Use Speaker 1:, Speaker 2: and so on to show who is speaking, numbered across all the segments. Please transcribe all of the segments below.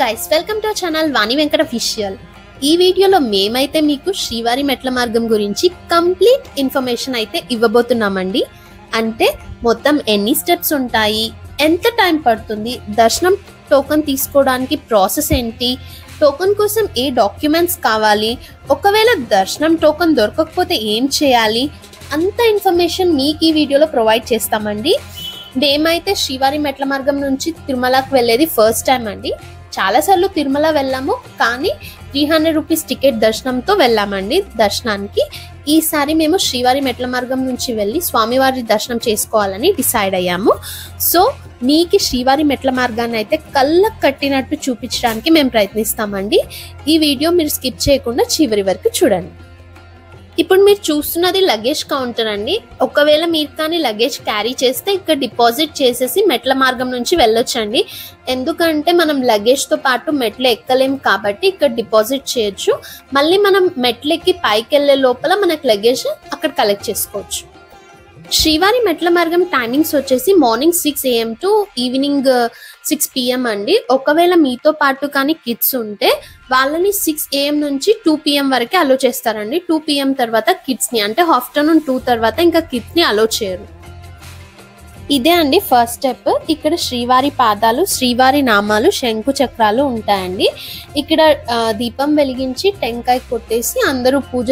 Speaker 1: guys, welcome to our channel Vani Venkata Official. ఈ వీడియోలో మేమైతే మీకు శ్రీవారి మెట్ల మార్గం గురించి కంప్లీట్ ఇన్ఫర్మేషన్ అయితే ఇవ్వబోతున్నామండి. అంటే మొత్తం ఎన్ని స్టెప్స్ ఉంటాయి, ఎంత టైం పడుతుంది, దర్శనం టోకెన్ తీసుకోవడానికి ప్రాసెస్ ఏంటి, టోకెన్ కోసం ఏ డాక్యుమెంట్స్ కావాలి, ఒకవేళ దర్శనం టోకెన్ దొరకకపోతే ఏం చేయాలి, అంత ఇన్ఫర్మేషన్ మీకు ఈ వీడియోలో ప్రొవైడ్ చేస్తామండి. మేమైతే శ్రీవారి మెట్ల మార్గం నుంచి తిరుమలకి వెళ్ళేది ఫస్ట్ టైం అండి. చాలాసార్లు తిరుమల వెళ్ళాము, కానీ 300 రూపీస్ టికెట్ దర్శనంతో వెళ్ళామండి దర్శనానికి. ఈసారి మేము శ్రీవారి మెట్ల మార్గం నుంచి వెళ్ళి స్వామివారి దర్శనం చేసుకోవాలని డిసైడ్ అయ్యాము. సో మీకు శ్రీవారి మెట్ల మార్గాన్ని అయితే కళ్ళకు కట్టినట్టు చూపించడానికి మేము ప్రయత్నిస్తామండి. ఈ వీడియో మీరు స్కిప్ చేయకుండా చివరి వరకు చూడండి. ఇప్పుడు మీరు చూస్తున్నది లగేజ్ కౌంటర్ అండి. ఒకవేళ మీరు కానీ లగేజ్ క్యారీ చేస్తే ఇక్కడ డిపాజిట్ చేసేసి మెట్ల మార్గం నుంచి వెళ్ళొచ్చండి. ఎందుకంటే మనం లగేజ్తో పాటు మెట్లు ఎక్కలేం కాబట్టి ఇక్కడ డిపాజిట్ చేయొచ్చు. మళ్ళీ మనం మెట్లెక్కి పైకి వెళ్ళే లోపల మనకు లగేజ్ అక్కడ కలెక్ట్ చేసుకోవచ్చు. శ్రీవారి మెట్ల మార్గం టైమింగ్స్ వచ్చేసి morning 6 AM to evening 6 PM అండి. ఒకవేళ మీతో పాటు కానీ కిడ్స్ ఉంటే వాళ్ళని 6 AM నుంచి 2 PM వరకే అలో చేస్తారండి. 2 PM తర్వాత కిడ్స్ని, అంటే ఆఫ్టర్నూన్ 2 తర్వాత ఇంకా కిడ్స్ని అలో చేయరు. ఇదే అండి ఫస్ట్ స్టెప్. ఇక్కడ శ్రీవారి పాదాలు, శ్రీవారి నామాలు, శంకు చక్రాలు ఉంటాయండి. ఇక్కడ దీపం వెలిగించి టెంకాయ కొట్టేసి అందరూ పూజ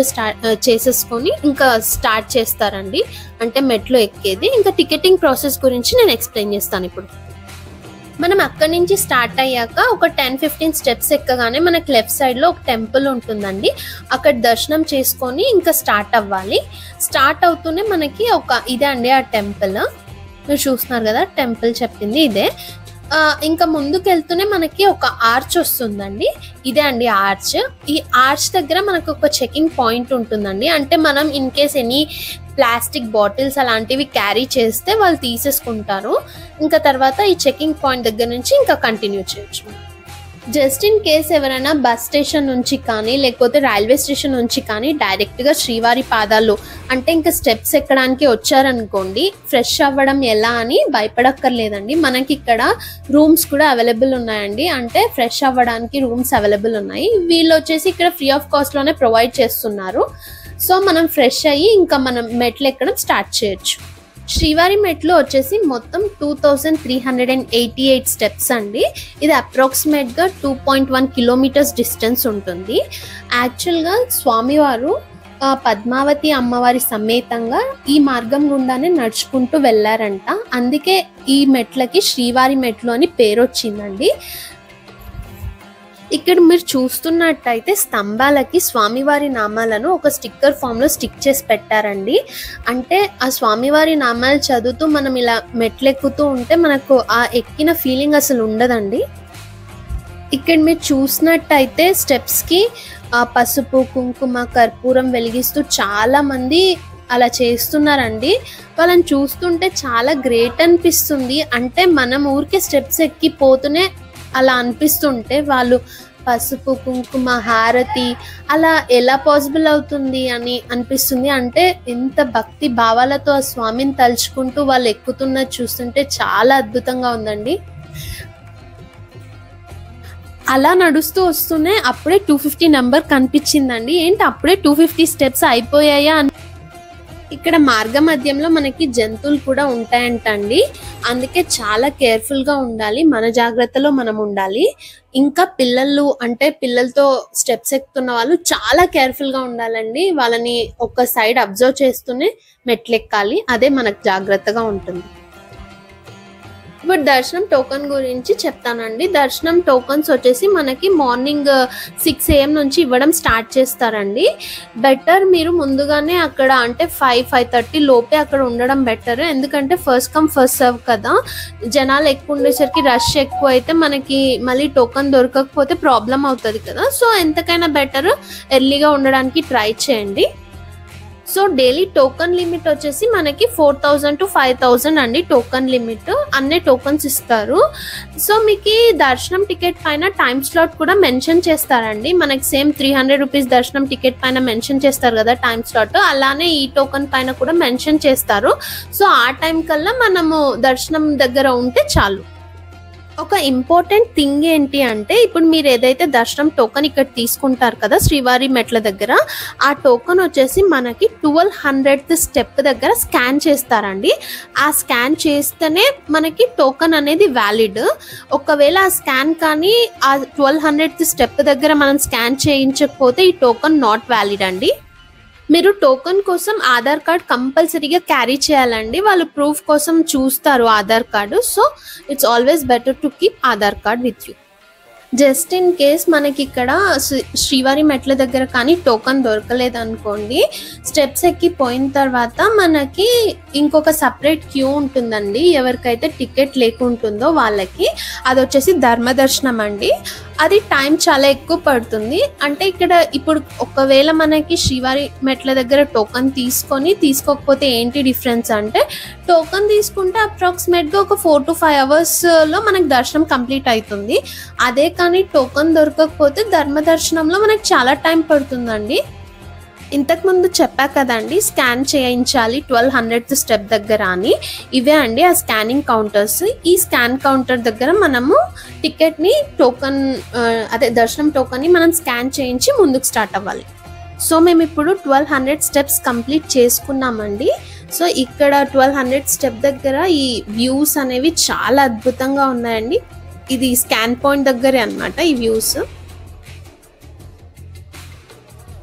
Speaker 1: చేసేసుకొని ఇంకా స్టార్ట్ చేస్తారండి, అంటే మెట్లు ఎక్కేది. ఇంకా టికెటింగ్ ప్రాసెస్ గురించి నేను ఎక్స్ప్లెయిన్ చేస్తాను ఇప్పుడు. మనం అక్కడి నుంచి స్టార్ట్ అయ్యాక ఒక 10-15 స్టెప్స్ ఎక్కగానే మనకి లెఫ్ట్ సైడ్లో ఒక టెంపుల్ ఉంటుందండి. అక్కడ దర్శనం చేసుకొని ఇంకా స్టార్ట్ అవ్వాలి. స్టార్ట్ అవుతూనే మనకి ఇదే అండి ఆ టెంపుల్. మీరు చూస్తున్నారు కదా, టెంపుల్ చెప్పింది ఇదే. ఇంకా ముందుకు వెళ్తూనే మనకి ఒక ఆర్చ్ వస్తుందండి. ఇదే అండి ఆర్చ్. ఈ ఆర్చ్ దగ్గర మనకు ఒక చెకింగ్ పాయింట్ ఉంటుందండి. అంటే మనం in case any plastic bottles అలాంటివి క్యారీ చేస్తే వాళ్ళు తీసేసుకుంటారు. ఇంకా తర్వాత ఈ చెకింగ్ పాయింట్ దగ్గర నుంచి ఇంకా కంటిన్యూ చేయొచ్చు. జస్ట్ ఇన్ కేస్ ఎవరైనా బస్ స్టేషన్ నుంచి కానీ లేకపోతే రైల్వే స్టేషన్ నుంచి కానీ డైరెక్ట్గా శ్రీవారి పాదాలు అంటే ఇంకా స్టెప్స్ ఎక్కడానికి వచ్చారనుకోండి, ఫ్రెష్ అవ్వడం ఎలా అని భయపడక్కర్లేదండి. మనకి ఇక్కడ రూమ్స్ కూడా అవైలబుల్ ఉన్నాయండి. అంటే ఫ్రెష్ అవ్వడానికి రూమ్స్ అవైలబుల్ ఉన్నాయి. వీళ్ళు వచ్చేసి ఇక్కడ ఫ్రీ ఆఫ్ కాస్ట్లోనే ప్రొవైడ్ చేస్తున్నారు. సో మనం ఫ్రెష్ అయ్యి ఇంకా మనం మెట్లు ఎక్కడం స్టార్ట్ చేయొచ్చు. శ్రీవారి మెట్లు వచ్చేసి మొత్తం 2388 స్టెప్స్ అండి. ఇది అప్రాక్సిమేట్గా 2.1 కిలోమీటర్స్ డిస్టెన్స్ ఉంటుంది. యాక్చువల్గా స్వామివారు పద్మావతి అమ్మవారి సమేతంగా ఈ మార్గం గుండానే నడుచుకుంటూ వెళ్ళారంట. అందుకే ఈ మెట్లకి శ్రీవారి మెట్లు అని పేరు వచ్చిందండి. ఇక్కడ మీరు చూస్తున్నట్టయితే స్తంభాలకి స్వామివారి నామాలను ఒక స్టిక్కర్ ఫామ్లో స్టిక్ చేసి పెట్టారండి. అంటే ఆ స్వామివారి నామాలు చదువుతూ మనం ఇలా మెట్లెక్కుతూ ఉంటే మనకు ఆ ఎక్కిన ఫీలింగ్ అసలు ఉండదండి. ఇక్కడ మీరు చూసినట్టయితే స్టెప్స్కి పసుపు, కుంకుమ, కర్పూరం వెలిగిస్తూ చాలామంది అలా చేస్తున్నారండి. వాళ్ళని చూస్తుంటే చాలా గ్రేట్ అనిపిస్తుంది. అంటే మనం ఊరికే స్టెప్స్ ఎక్కిపోతూనే అలా అనిపిస్తుంటే వాళ్ళు పసుపు, కుంకుమ, హారతి అలా ఎలా పాసిబుల్ అవుతుంది అని అనిపిస్తుంది. అంటే ఎంత భక్తి భావాలతో ఆ స్వామిని తలుచుకుంటూ వాళ్ళు ఎక్కుతున్నది చూస్తుంటే చాలా అద్భుతంగా ఉందండి. అలా నడుస్తూ వస్తూనే అప్పుడే 250 నెంబర్ కనిపించిందండి. ఏంటి అప్పుడే 250 స్టెప్స్ అయిపోయాయా అని. ఇక్కడ మార్గ మధ్యంలో మనకి జంతువులు కూడా ఉంటాయంటండి. అందుకే చాలా కేర్ఫుల్గా ఉండాలి, మన జాగ్రత్తలో మనం ఉండాలి. ఇంకా పిల్లలు, అంటే పిల్లలతో స్టెప్స్ ఎక్కుతున్న వాళ్ళు చాలా కేర్ఫుల్గా ఉండాలండి. వాళ్ళని ఒక సైడ్ అబ్జర్వ్ చేస్తూనే మెట్లెక్కాలి, అదే మనకు జాగ్రత్తగా ఉంటుంది. ఇప్పుడు దర్శనం టోకెన్ గురించి చెప్తానండి. దర్శనం టోకన్స్ వచ్చేసి మనకి మార్నింగ్ 6 AM నుంచి ఇవ్వడం స్టార్ట్ చేస్తారండి. బెటర్ మీరు ముందుగానే అక్కడ అంటే 5-5:30 లోపే అక్కడ ఉండడం బెటర్. ఎందుకంటే ఫస్ట్ కమ్ ఫస్ట్ సర్వ్ కదా, జనాలు ఎక్కువ ఉండేసరికి రష్ ఎక్కువ అయితే మనకి మళ్ళీ టోకెన్ దొరకకపోతే ప్రాబ్లం అవుతుంది కదా. సో ఎంతకైనా బెటర్ ఎర్లీగా ఉండడానికి ట్రై చేయండి. సో డైలీ టోకన్ లిమిట్ వచ్చేసి మనకి 4000 to 5000 అండి టోకన్ లిమిట్. అన్ని టోకన్స్ ఇస్తారు. సో మీకు దర్శనం టికెట్ పైన టైం స్లాట్ కూడా మెన్షన్ చేస్తారండి. మనకి సేమ్ 300 రూపీస్ దర్శనం టికెట్ పైన మెన్షన్ చేస్తారు కదా టైం స్లాట్, అలానే ఈ టోకన్ పైన కూడా మెన్షన్ చేస్తారు. సో ఆ టైం కల్లా మనము దర్శనం దగ్గర ఉంటే చాలు. ఒక ఇంపార్టెంట్ థింగ్ ఏంటి అంటే ఇప్పుడు మీరు ఏదైతే దర్శనం టోకెన్ ఇక్కడ తీసుకుంటారు కదా శ్రీవారి మెట్ల దగ్గర, ఆ టోకెన్ వచ్చేసి మనకి 1200th స్టెప్ దగ్గర స్కాన్ చేస్తారండి. ఆ స్కాన్ చేస్తేనే మనకి టోకెన్ అనేది వ్యాలిడ్. ఒకవేళ ఆ స్కాన్ కానీ ఆ 1200th స్టెప్ దగ్గర మనం స్కాన్ చేయించకపోతే ఈ టోకెన్ నాట్ వ్యాలిడ్ అండి. మీరు టోకెన్ కోసం ఆధార్ కార్డ్ కంపల్సరీగా క్యారీ చేయాలండి. వాళ్ళు ప్రూఫ్ కోసం చూస్తారు Aadhaar card. So it's always better to keep Aadhaar card with you. Just in case మనకి ఇక్కడ శ్రీవారి మెట్ల దగ్గర కానీ టోకెన్ దొరకలేదు అనుకోండి, స్టెప్స్ ఎక్కిపోయిన తర్వాత మనకి ఇంకొక సపరేట్ క్యూ ఉంటుందండి. ఎవరికైతే టికెట్ లేకుంటుందో వాళ్ళకి అది వచ్చేసి ధర్మదర్శనం అండి. అది టైం చాలా ఎక్కువ పడుతుంది. అంటే ఇక్కడ ఇప్పుడు ఒకవేళ మనకి శ్రీవారి మెట్ల దగ్గర టోకెన్ తీసుకోకపోతే ఏంటి డిఫరెన్స్ అంటే, టోకెన్ తీసుకుంటే అప్రాక్సిమేట్గా ఒక 4 to 5 hours మనకి దర్శనం కంప్లీట్ అవుతుంది. అదే కానీ టోకెన్ దొరకకపోతే ధర్మదర్శనంలో మనకి చాలా టైం పడుతుందండి. ఇంతకుముందు చెప్పా కదండి స్కాన్ చేయించాలి 1200th స్టెప్ దగ్గర అని. ఇవే అండి ఆ స్కానింగ్ కౌంటర్స్. ఈ స్కాన్ కౌంటర్ దగ్గర మనము టికెట్ని అదే దర్శనం టోకెన్ని మనం స్కాన్ చేయించి ముందుకు స్టార్ట్ అవ్వాలి. సో మేము ఇప్పుడు 1200 స్టెప్స్ కంప్లీట్ చేసుకున్నామండి. సో ఇక్కడ 1200 స్టెప్ దగ్గర ఈ వ్యూస్ అనేవి చాలా అద్భుతంగా ఉన్నాయండి. ఇది స్కాన్ పాయింట్ దగ్గరే అన్నమాట ఈ వ్యూస్.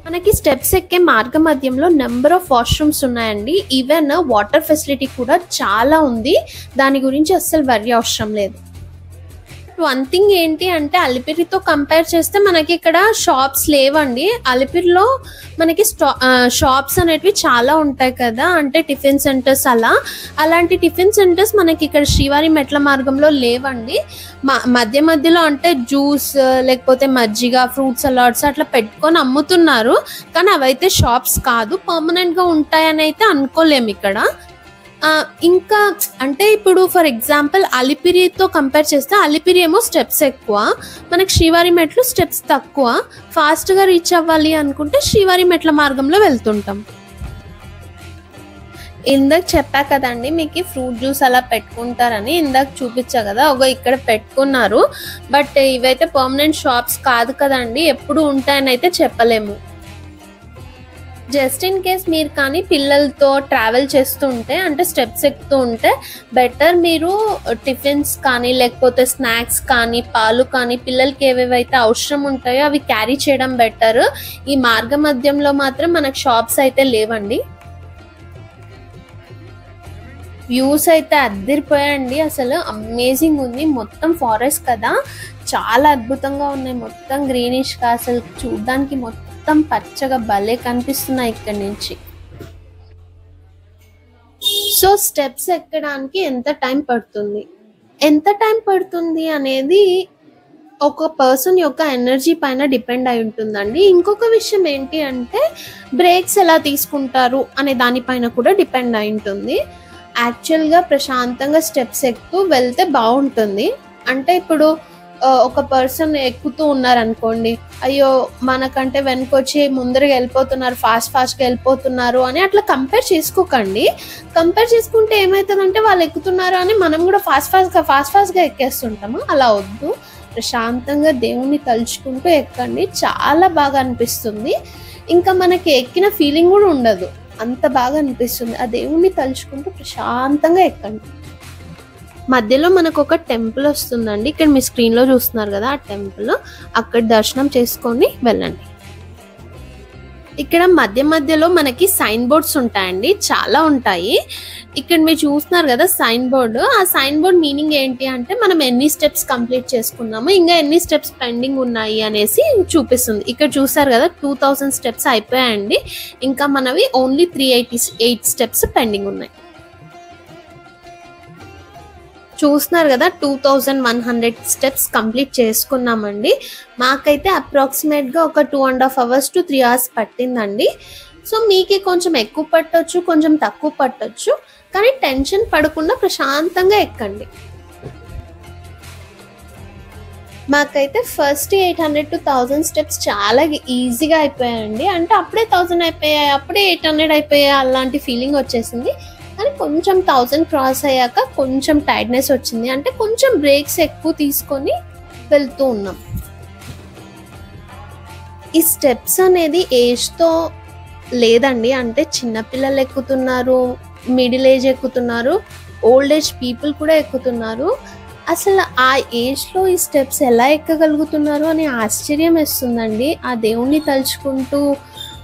Speaker 1: మనకి స్టెప్స్ ఎక్కే మార్గ మధ్యంలో నెంబర్ ఆఫ్ వాష్రూమ్స్ ఉన్నాయండి. ఈవెన్ వాటర్ ఫెసిలిటీ కూడా చాలా ఉంది. దాని గురించి అస్సలు వర్రీ అవసరం లేదు. వన్ థింగ్ ఏంటి అంటే అలిపిరితో కంపేర్ చేస్తే మనకి ఇక్కడ షాప్స్ లేవండి. అలిపిరిలో మనకి షాప్స్ అనేటివి చాలా ఉంటాయి కదా, అంటే టిఫిన్ సెంటర్స్ అలాంటి టిఫిన్ సెంటర్స్ మనకి ఇక్కడ శ్రీవారి మెట్ల మార్గంలో లేవండి. మధ్యలో అంటే జ్యూస్ లేకపోతే మజ్జిగ, ఫ్రూట్ సలాడ్స్ అట్లా పెట్టుకొని అమ్ముతున్నారు. కానీ అవైతే షాప్స్ కాదు, పర్మనెంట్గా ఉంటాయని అయితే అనుకోలేము ఇక్కడ. ఇంకా అంటే ఇప్పుడు ఫర్ ఎగ్జాంపుల్ అలిపిరితో కంపేర్ చేస్తే అలిపిరి ఏమో స్టెప్స్ ఎక్కువ, మనకి శ్రీవారి మెట్లు స్టెప్స్ తక్కువ. ఫాస్ట్గా రీచ్ అవ్వాలి అనుకుంటే శ్రీవారి మెట్ల మార్గంలో వెళ్తుంటాం. ఇందాక చెప్పా కదండి మీకు ఫ్రూట్ జ్యూస్ అలా పెట్టుకుంటారని, ఇందాక చూపించా కదా, ఇక్కడ పెట్టుకున్నారు. బట్ ఇవైతే పర్మనెంట్ షాప్స్ కాదు కదండి, ఎప్పుడు ఉంటాయని అయితే చెప్పలేము. జస్ట్ ఇన్ కేస్ మీరు కానీ పిల్లలతో ట్రావెల్ చేస్తుంటే అంటే స్టెప్స్ ఎక్కుతూ ఉంటే బెటర్ మీరు టిఫిన్స్ కానీ లేకపోతే స్నాక్స్ కానీ పాలు కానీ పిల్లలకి ఏవేవైతే అవసరం ఉంటాయో అవి క్యారీ చేయడం బెటర్. ఈ మార్గ మధ్యంలో మాత్రం మనకు షాప్స్ అయితే లేవండి. వ్యూస్ అయితే అద్దరిపోయాయండి, అసలు అమేజింగ్ ఉంది. మొత్తం ఫారెస్ట్ కదా, చాలా అద్భుతంగా ఉన్నాయి. మొత్తం గ్రీనిష్గా అసలు చూడడానికి మొత్తం పచ్చగా భలే కనిపిస్తున్నాయి ఇక్కడ నుంచి. సో స్టెప్స్ ఎక్కడానికి ఎంత టైం పడుతుంది అనేది ఒక పర్సన్ యొక్క ఎనర్జీ పైన డిపెండ్ అయి ఉంటుందండి. ఇంకొక విషయం ఏంటి అంటే బ్రేక్స్ ఎలా తీసుకుంటారు అనే దానిపైన కూడా డిపెండ్ అయి ఉంటుంది. యాక్చువల్గా ప్రశాంతంగా స్టెప్స్ ఎక్కుతూ వెళ్తే బాగుంటుంది. అంటే ఇప్పుడు ఒక పర్సన్ ఎక్కుతూ ఉన్నారనుకోండి, అయ్యో మనకంటే వెనకొచ్చి ముందరగా వెళ్ళిపోతున్నారు, ఫాస్ట్గా వెళ్ళిపోతున్నారు అని అట్లా కంపేర్ చేసుకోకండి. కంపేర్ చేసుకుంటే ఏమవుతుందంటే వాళ్ళు ఎక్కుతున్నారు అని మనం కూడా ఫాస్ట్గా ఎక్కేస్తుంటాము. అలా వద్దు, ప్రశాంతంగా దేవుణ్ణి తలుచుకుంటూ ఎక్కండి, చాలా బాగా అనిపిస్తుంది. ఇంకా మనకి ఎక్కిన ఫీలింగ్ కూడా ఉండదు, అంత బాగా అనిపిస్తుంది. ఆ దేవుణ్ణి తలుచుకుంటూ ప్రశాంతంగా ఎక్కండి. మధ్యలో మనకు ఒక టెంపుల్ వస్తుందండి, ఇక్కడ మీ స్క్రీన్లో చూస్తున్నారు కదా ఆ టెంపుల్, అక్కడ దర్శనం చేసుకొని వెళ్ళండి. ఇక్కడ మధ్యలో మనకి సైన్ బోర్డ్స్ ఉంటాయండి, చాలా ఉంటాయి. ఇక్కడ మీరు చూస్తున్నారు కదా సైన్ బోర్డు, ఆ సైన్ బోర్డ్ మీనింగ్ ఏంటి అంటే మనం ఎన్ని స్టెప్స్ కంప్లీట్ చేసుకున్నాము, ఇంకా ఎన్ని స్టెప్స్ పెండింగ్ ఉన్నాయి అనేసి చూపిస్తుంది. ఇక్కడ చూసారు కదా 2000 స్టెప్స్ అయిపోయాయండి, ఇంకా మనవి ఓన్లీ 388 స్టెప్స్ పెండింగ్ ఉన్నాయి. చూస్తున్నారు కదా 2100 స్టెప్స్ కంప్లీట్ చేసుకున్నామండి. మాకైతే అప్రాక్సిమేట్గా ఒక 2.5 hours to 3 hours పట్టిందండి. సో మీకు కొంచెం ఎక్కువ పట్టొచ్చు, కొంచెం తక్కువ పట్టొచ్చు, కానీ టెన్షన్ పడకుండా ప్రశాంతంగా ఎక్కండి. మాకైతే ఫస్ట్ 800 to 1000 స్టెప్స్ చాలా ఈజీగా అయిపోయాయండి. అంటే అప్పుడే 1000 అయిపోయాయి, అప్పుడే 800 అయిపోయాయి అలాంటి ఫీలింగ్ వచ్చేసింది. కానీ కొంచెం 1000 క్రాస్ అయ్యాక కొంచెం టైర్డ్నెస్ వచ్చింది, అంటే కొంచెం బ్రేక్స్ ఎక్కువ తీసుకొని వెళ్తూ ఉన్నాం. ఈ స్టెప్స్ అనేది ఏజ్తో లేదండి, అంటే చిన్నపిల్లలు ఎక్కుతున్నారు, మిడిల్ ఏజ్ ఎక్కుతున్నారు, ఓల్డ్ ఏజ్ పీపుల్ కూడా ఎక్కుతున్నారు. అసలు ఆ ఏజ్లో ఈ స్టెప్స్ ఎలా ఎక్కగలుగుతున్నారు అని ఆశ్చర్యం వేస్తుందండి. ఆ దేవుణ్ణి తలుచుకుంటూ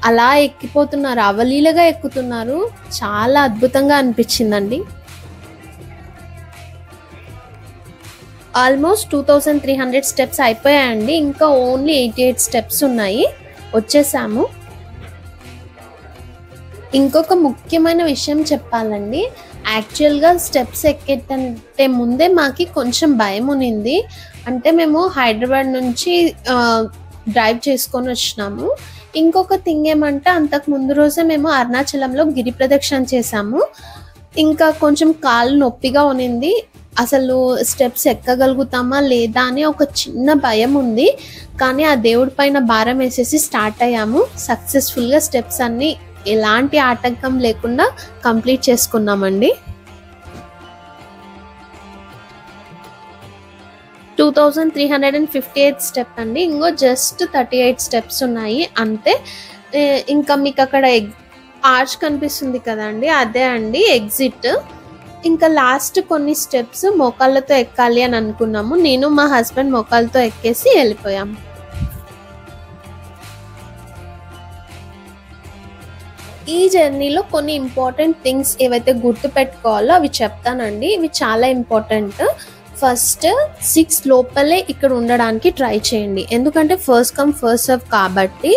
Speaker 1: అలా ఎక్కిపోతున్నారు, అవలీలగా ఎక్కుతున్నారు. చాలా అద్భుతంగా అనిపించిందండి. ఆల్మోస్ట్ 2300 స్టెప్స్ అయిపోయాయండి. ఇంకా ఓన్లీ 88 స్టెప్స్ ఉన్నాయి, వచ్చేసాము. ఇంకొక ముఖ్యమైన విషయం చెప్పాలండి, యాక్చువల్గా స్టెప్స్ ఎక్కేటంటే ముందే మాకు కొంచెం భయం ఉన్నింది. అంటే మేము హైదరాబాద్ నుంచి డ్రైవ్ చేసుకొని వచ్చినాము. ఇంకొక థింగ్ ఏమంటే అంతకు ముందు రోజే మేము అరుణాచలంలో గిరి ప్రదక్షిణ చేసాము. ఇంకా కొంచెం కాళ్ళు నొప్పిగా ఉన్నింది, అసలు స్టెప్స్ ఎక్కగలుగుతామా లేదా అని ఒక చిన్న భయం ఉంది. కానీ ఆ దేవుడి పైన భారం వేసేసి స్టార్ట్ అయ్యాము. సక్సెస్ఫుల్గా స్టెప్స్ అన్నీ ఎలాంటి ఆటంకం లేకుండా కంప్లీట్ చేసుకున్నామండి. 2358 స్టెప్ అండి, ఇంకో జస్ట్ 38 స్టెప్స్ ఉన్నాయి అంతే. ఇంకా మీకు అక్కడ ఆర్చ్ కనిపిస్తుంది కదండి, అదే అండి ఎగ్జిట్. ఇంకా లాస్ట్ కొన్ని స్టెప్స్ మోకాళ్ళతో ఎక్కాలి అని అనుకున్నాము. నేను మా హస్బెండ్ మోకాళ్ళతో ఎక్కేసి వెళ్ళిపోయాము. ఈ జర్నీలో కొన్ని ఇంపార్టెంట్ థింగ్స్ ఏవైతే గుర్తు పెట్టుకోవాలో అవి చెప్తానండి. ఇవి చాలా ఇంపార్టెంట్. ఫస్ట్ 6 లోపలే ఇక్కడ ఉండడానికి ట్రై చేయండి, ఎందుకంటే ఫస్ట్ కమ్ ఫస్ట్ సర్వ్ కాబట్టి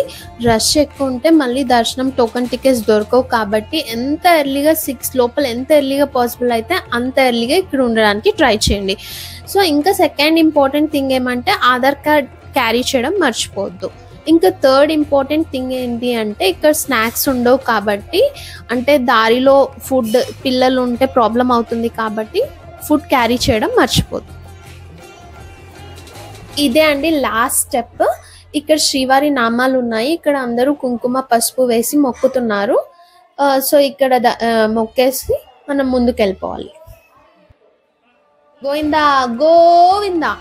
Speaker 1: రష్ ఎక్కువ ఉంటే మళ్ళీ దర్శనం టోకెన్ టికెట్స్ దొరకవు. కాబట్టి ఎంత ఎర్లీగా 6 లోపల ఎంత ఎర్లీగా పాసిబుల్ అయితే అంత ఎర్లీగా ఇక్కడ ఉండడానికి ట్రై చేయండి. సో ఇంకా సెకండ్ ఇంపార్టెంట్ థింగ్ ఏమంటే ఆధార్ కార్డ్ క్యారీ చేయడం మర్చిపోవద్దు. ఇంకా థర్డ్ ఇంపార్టెంట్ థింగ్ ఏంటి అంటే ఇక్కడ స్నాక్స్ ఉండవు కాబట్టి, అంటే దారిలో ఫుడ్ పిల్లలు ఉంటే ప్రాబ్లం అవుతుంది కాబట్టి ఫుడ్ క్యారీ చేయడం మర్చిపోదు. ఇదే అండి లాస్ట్ స్టెప్. ఇక్కడ శ్రీవారి నామాలు ఉన్నాయి, ఇక్కడ అందరూ కుంకుమ పసుపు వేసి మొక్కుతున్నారు. సో ఇక్కడ మొక్కేసి మనం ముందుకు వెళ్ళిపోవాలి. గోవిందా గోవిందా.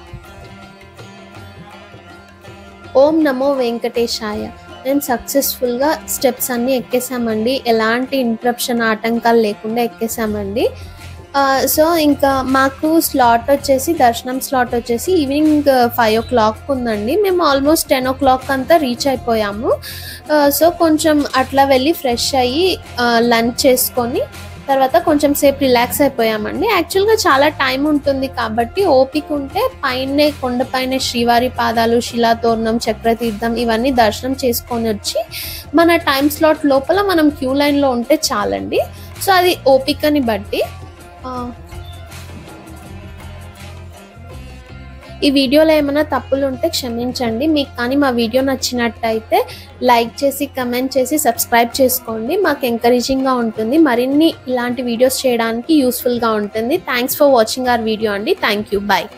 Speaker 1: ఓం నమో వెంకటేశాయ. మేము సక్సెస్ఫుల్గా స్టెప్స్ అన్నీ ఎక్కేసామండి, ఎలాంటి ఇంటరప్షన్ ఆటంకాలు లేకుండా ఎక్కేసామండి. సో ఇంకా మాకు స్లాట్ వచ్చేసి దర్శనం స్లాట్ వచ్చేసి ఈవినింగ్ 5 o'clock ఉందండి. మేము ఆల్మోస్ట్ 10 o'clock అంతా రీచ్ అయిపోయాము. సో కొంచెం అట్లా వెళ్ళి ఫ్రెష్ అయ్యి లంచ్ చేసుకొని తర్వాత కొంచెం సేపు రిలాక్స్ అయిపోయామండి. యాక్చువల్గా చాలా టైం ఉంటుంది కాబట్టి ఓపిక ఉంటే పైనే కొండపైన శ్రీవారి పాదాలు, శిలాతోరణం, చక్రతీర్థం ఇవన్నీ దర్శనం చేసుకొని వచ్చి మన టైం స్లాట్ లోపల మనం క్యూ లైన్లో ఉంటే చాలండి. సో అది ఓపికని బట్టి. ఈ వీడియోలో ఏమైనా తప్పులు ఉంటే క్షమించండి. మీకు కానీ మా వీడియో నచ్చినట్టయితే లైక్ చేసి కమెంట్ చేసి సబ్స్క్రైబ్ చేసుకోండి, మాకు ఎంకరేజింగ్గా ఉంటుంది. మరిన్ని ఇలాంటి వీడియోస్ చేయడానికి యూస్ఫుల్గా ఉంటుంది. Thanks for watching our video అండి. Thank you. బాయ్.